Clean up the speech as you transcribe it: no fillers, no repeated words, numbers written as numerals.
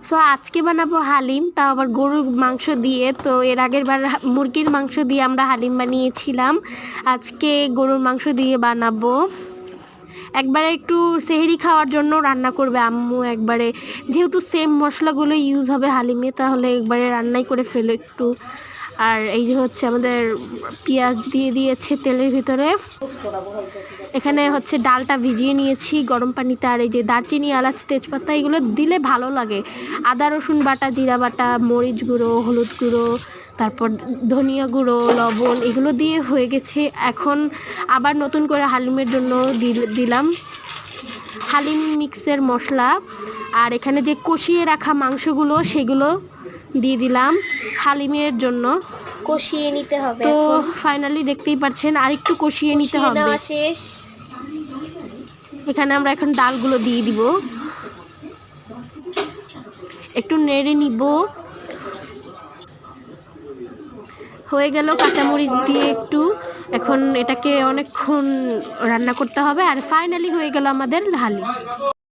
So আজকে বানাবো হালিম, তাও আবার গরুর মাংস দিয়ে। তো এর আগের বার মুরগির মাংস দিয়ে আমরা হালিম বানিয়েছিলাম, আজকে গরুর মাংস দিয়ে বানাবো। একবারে একটু সেহরি খাওয়ার জন্য রান্না করবে আম্মু একবারে, যেহেতু সেম মশলাগুলো ইউজ হবে হালিমে, তাহলে একবারে রান্নাই করে ফেলো একটু। আর এই যে হচ্ছে আমাদের পেঁয়াজ দিয়ে দিয়েছে তেলের ভিতরে। এখানে হচ্ছে ডালটা ভিজিয়ে নিয়েছি গরম পানিতে। আর এই যে দারচিনি, এলাচ, তেজপাতা এগুলো দিলে ভালো লাগে। আদা রসুন বাটা, জিরা বাটা, মরিচ গুঁড়ো, হলুদ গুঁড়ো, তারপর ধনিয়া গুঁড়ো, লবণ এগুলো দিয়ে হয়ে গেছে। এখন আবার নতুন করে হালিমের জন্য দিলাম হালিম মিক্সের মশলা। আর এখানে যে কষিয়ে রাখা মাংসগুলো সেগুলো দিয়ে দিলাম হালিমের জন্য। কষিয়ে নিতে হবে। তো ফাইনালি দেখতেই পাচ্ছেন আর একটু কষিয়ে নিতে হবে। শেষ। এখানে আমরা এখন ডালগুলো দিয়ে দিব, একটু নেড়ে নিব। হয়ে গেল কাঁচামরিচ দিয়ে একটু। এখন এটাকে অনেকক্ষণ রান্না করতে হবে। আর ফাইনালি হয়ে গেল আমাদের হালিম।